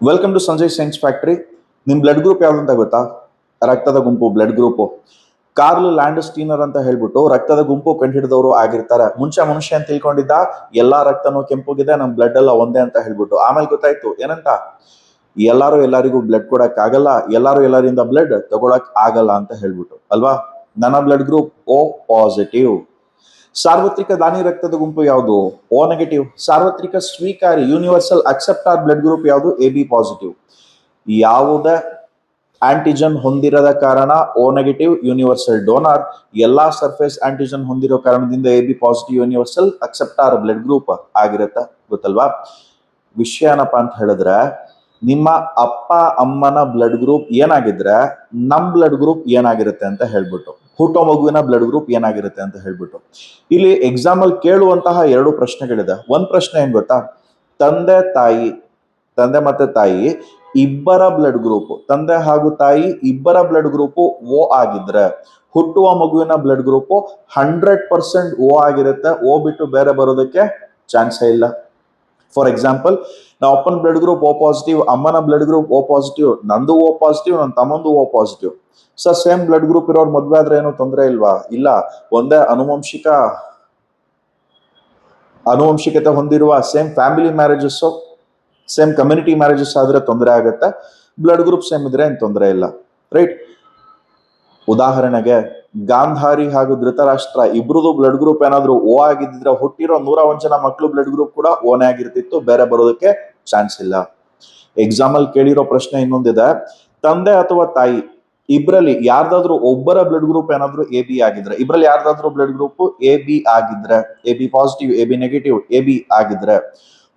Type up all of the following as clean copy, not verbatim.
Welcome to Sanjay science factory. ನಿಮ್ blood group ಯಾವ್ದಂತ ಗೊತ್ತಾ? ರಕ್ತದ ಗುಂಪು, blood group. Karl Landsteiner ಅಂತ ಹೇಳ್ಬಿಟ್ಟು ರಕ್ತದ ಗುಂಪು ಕಂಡುಹಿಡಿದವರು ಆಗಿರ್ತಾರೆ. ಮುಂಚೆ ಮನುಷ್ಯ ಅಂತ ತಿಳ್ಕೊಂಡಿದ್ದ ಎಲ್ಲಾ ರಕ್ತನೂ ಕೆಂಪುಗಿದೆ, ನಮ್ ಬ್ಲಡ್ ಎಲ್ಲ ಒಂದೇ ಅಂತ ಹೇಳ್ಬಿಟ್ಟು. ಆಮೇಲೆ ಗೊತ್ತಾಯ್ತು ಏನಂತ, ಎಲ್ಲಾರು ಎಲ್ಲರಿಗೂ ಬ್ಲಡ್ ಕೊಡಕ್ ಆಗಲ್ಲ, ಎಲ್ಲಾರು ಎಲ್ಲರಿಂದ ಬ್ಲಡ್ ತಗೊಳಕ್ ಆಗಲ್ಲ ಅಂತ ಹೇಳ್ಬಿಟ್ಟು ಅಲ್ವಾ. ನನ್ನ ಬ್ಲಡ್ ಗ್ರೂಪ್ ಓ ಪಾಸಿಟಿವ್. ಸಾರ್ವತ್ರಿಕ ದಾನಿ ರಕ್ತದ ಗುಂಪು ಯಾವುದು? O negative. ಸಾರ್ವತ್ರಿಕ ಸ್ವೀಕಾರಿ ಯೂನಿವರ್ಸಲ್ ಅಕ್ಸೆಪ್ಟಾರ್ ಬ್ಲಡ್ ಗ್ರೂಪ್ ಯಾವುದು? A B positive. ಯಾವುದೇ ಆಂಟಿಜನ್ ಹೊಂದಿರದ ಕಾರಣ ಓ ನೆಗೆಟಿವ್ ಯೂನಿವರ್ಸಲ್ ಡೋನರ್. ಎಲ್ಲಾ ಸರ್ಫೇಸ್ ಆಂಟಿಜನ್ ಹೊಂದಿರೋ ಕಾರಣದಿಂದ A B positive universal acceptor blood group ಆಗಿರುತ್ತೆ. ಗೊತ್ತಲ್ವಾ? ವಿಷಯ ಏನಪ್ಪಾ ಅಂತ ಹೇಳಿದ್ರೆ, ನಿಮ್ಮ ಅಪ್ಪ ಅಮ್ಮನ ಬ್ಲಡ್ ಗ್ರೂಪ್ ಏನಾಗಿದ್ರೆ ನಮ್ ಬ್ಲಡ್ ಗ್ರೂಪ್ ಏನಾಗಿರುತ್ತೆ ಅಂತ ಹೇಳ್ಬಿಟ್ಟು, ಹುಟ್ಟೋ ಮಗುವಿನ ಬ್ಲಡ್ ಗ್ರೂಪ್ ಏನಾಗಿರುತ್ತೆ ಅಂತ ಹೇಳ್ಬಿಟ್ಟು. ಇಲ್ಲಿ ಎಕ್ಸಾಂಪಲ್ ಕೇಳುವಂತಹ ಎರಡು ಪ್ರಶ್ನೆಗಳಿದೆ. ಒಂದ್ ಪ್ರಶ್ನೆ ಏನ್ ಗೊತ್ತಾ, ತಂದೆ ಮತ್ತೆ ತಾಯಿ ಇಬ್ಬರ ಬ್ಲಡ್ ಗ್ರೂಪ್, ತಂದೆ ಹಾಗೂ ತಾಯಿ ಇಬ್ಬರ ಬ್ಲಡ್ ಗ್ರೂಪ್ ಓ ಆಗಿದ್ರೆ ಹುಟ್ಟುವ ಮಗುವಿನ ಬ್ಲಡ್ ಗ್ರೂಪ್ 100% ಓ ಆಗಿರುತ್ತೆ. ಓ ಬಿಟ್ಟು ಬೇರೆ ಬರೋದಕ್ಕೆ ಚಾನ್ಸೇ ಇಲ್ಲ. ಫಾರ್ ಎಕ್ಸಾಂಪಲ್, ನಮ್ಮ ಅಪ್ಪನ ಬ್ಲಡ್ ಗ್ರೂಪ್ ಓ ಪಾಸಿಟಿವ್, ಅಮ್ಮನ ಬ್ಲಡ್ ಗ್ರೂಪ್ ಓ ಪಾಸಿಟಿವ್, ನಂದು ಓ ಪಾಸಿಟಿವ್, ನನ್ನ ತಮ್ಮಂದು O positive. Sir, same blood group ಇರೋರು ಮದ್ವೆ ಆದ್ರೆ ಏನು ತೊಂದರೆ ಇಲ್ವಾ? ಇಲ್ಲ. ಒಂದೇ ಅನುವಂಶಿಕತೆ ಹೊಂದಿರುವ same family marriages, same community marriages ಆದ್ರೆ ತೊಂದರೆ ಆಗುತ್ತೆ. ಬ್ಲಡ್ ಗ್ರೂಪ್ ಸೇಮ್ ಇದ್ರೆ ಏನ್ ತೊಂದರೆ ಇಲ್ಲ, ರೈಟ್? ಉದಾಹರಣೆಗೆ, ಗಾಂಧಾರಿ ಹಾಗೂ ಧೃತರಾಷ್ಟ್ರ ಇಬ್ರದು ಬ್ಲಡ್ ಗ್ರೂಪ್ ಏನಾದ್ರು ಓ ಆಗಿದ್ರೆ ಹುಟ್ಟಿರೋ 101 ಜನ ಮಕ್ಕಳು ಬ್ಲಡ್ ಗ್ರೂಪ್ ಕೂಡ ಓನೇ ಆಗಿರ್ತಿತ್ತು, ಬೇರೆ ಬರೋದಕ್ಕೆ ಚಾನ್ಸ್ ಇಲ್ಲ. ಎಕ್ಸಾಂಪಲ್ ಕೇಳಿರೋ ಪ್ರಶ್ನೆ ಇನ್ನೊಂದಿದೆ, ತಂದೆ ಅಥವಾ ತಾಯಿ ಇಬ್ರಲ್ಲಿ ಯಾರ್ದಾದ್ರೂ ಒಬ್ಬರ ಬ್ಲಡ್ ಗ್ರೂಪ್ ಏನಾದ್ರು ಎ ಬಿ ಆಗಿದ್ರೆ, ಇಬ್ರಲ್ಲಿ ಯಾರ್ದಾದ್ರೂ ಬ್ಲಡ್ ಗ್ರೂಪ್ ಎ ಬಿ ಆಗಿದ್ರೆ, A B positive, A B negative, A B ಆಗಿದ್ರೆ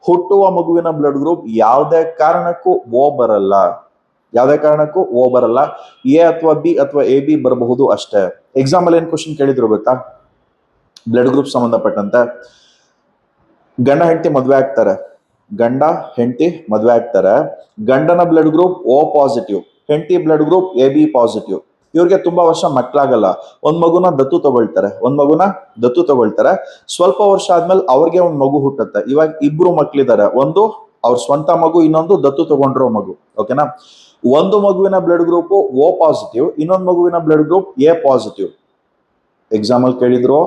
ಹುಟ್ಟುವ ಮಗುವಿನ ಬ್ಲಡ್ ಗ್ರೂಪ್ ಯಾವುದೇ ಕಾರಣಕ್ಕೂ ಓ ಬರಲ್ಲ. ಯಾವುದೇ ಕಾರಣಕ್ಕೂ ಓ ಬರಲ್ಲ. ಎ ಅಥವಾ ಬಿ ಅಥವಾ ಎ ಬಿ ಬರಬಹುದು ಅಷ್ಟೇ. ಎಕ್ಸಾಂಪಲ್ ಏನ್ ಕ್ವಶನ್ ಕೇಳಿದ್ರು ಗೊತ್ತಾ? ಬ್ಲಡ್ ಗ್ರೂಪ್ ಸಂಬಂಧಪಟ್ಟಂತೆ, ಗಂಡ ಹೆಂಡತಿ ಮದ್ವೆ ಆಗ್ತಾರೆ. ಗಂಡನ ಬ್ಲಡ್ ಗ್ರೂಪ್ ಓ ಪಾಸಿಟಿವ್, ಹೆಂಡತಿ blood group A B positive. ಇವ್ರಿಗೆ ತುಂಬಾ ವರ್ಷ ಮಕ್ಕಳಾಗಲ್ಲ. ಒಂದ್ ಮಗುನ ದತ್ತು ತಗೊಳ್ತಾರೆ. ಸ್ವಲ್ಪ ವರ್ಷ ಆದ್ಮೇಲೆ ಅವ್ರಿಗೆ ಒಂದ್ ಮಗು ಹುಟ್ಟುತ್ತೆ. ಇವಾಗ ಇಬ್ರು ಮಕ್ಳಿದ್ದಾರೆ, ಒಂದು ಅವ್ರ ಸ್ವಂತ ಮಗು, ಇನ್ನೊಂದು ದತ್ತು ತಗೊಂಡಿರೋ ಮಗು. ಓಕೆನಾ? ಒಂದು ಮಗುವಿನ ಬ್ಲಡ್ ಗ್ರೂಪ್ ಓ ಪಾಸಿಟಿವ್, ಇನ್ನೊಂದು ಮಗುವಿನ blood group A positive. Example ಕೇಳಿದ್ರು,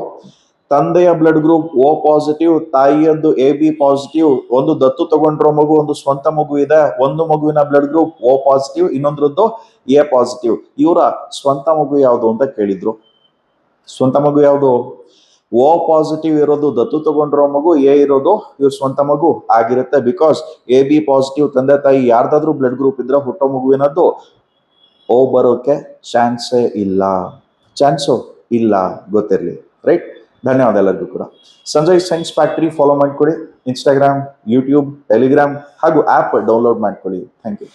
ತಂದೆಯ ಬ್ಲಡ್ ಗ್ರೂಪ್ ಓ ಪಾಸಿಟಿವ್, ತಾಯಿಯದ್ದು ಎ ಬಿ ಪಾಸಿಟಿವ್, ಒಂದು ದತ್ತು ತಗೊಂಡಿರೋ ಮಗು, ಒಂದು ಸ್ವಂತ ಮಗು ಇದೆ. ಒಂದು ಮಗುವಿನ ಬ್ಲಡ್ ಗ್ರೂಪ್ ಓ ಪಾಸಿಟಿವ್, ಇನ್ನೊಂದ್ರದ್ದು ಎ ಪಾಸಿಟಿವ್. ಇವರ ಸ್ವಂತ ಮಗು ಯಾವುದು ಅಂತ ಕೇಳಿದ್ರು. ಸ್ವಂತ ಮಗು ಯಾವುದು? ಓ ಪಾಸಿಟಿವ್ ಇರೋದು ದತ್ತು ತಗೊಂಡಿರೋ ಮಗು, ಎ ಇರೋದು ಇವ್ರ ಸ್ವಂತ ಮಗು ಆಗಿರುತ್ತೆ. ಬಿಕಾಸ್ ಎ ಬಿ ಪಾಸಿಟಿವ್ ತಂದೆ ತಾಯಿ ಯಾರ್ದಾದ್ರೂ ಬ್ಲಡ್ ಗ್ರೂಪ್ ಇದ್ರೆ ಹುಟ್ಟೋ ಮಗುವಿನದ್ದು ಓ ಬರೋಕೆ ಚಾನ್ಸೇ ಇಲ್ಲ. ಗೊತ್ತಿರ್ಲಿ, ರೈಟ್? ಧನ್ಯವಾದ ಎಲ್ಲರಿಗೂ ಕೂಡ. ಸಂಜಯ್ ಸೈನ್ಸ್ ಫ್ಯಾಕ್ಟರಿ ಫಾಲೋ ಮಾಡ್ಕೊಳ್ಳಿ. ಇನ್ಸ್ಟಾಗ್ರಾಮ್, ಯೂಟ್ಯೂಬ್, ಟೆಲಿಗ್ರಾಮ್ ಹಾಗೂ ಆಪ್ ಡೌನ್ಲೋಡ್ ಮಾಡ್ಕೊಳ್ಳಿ. Thank you.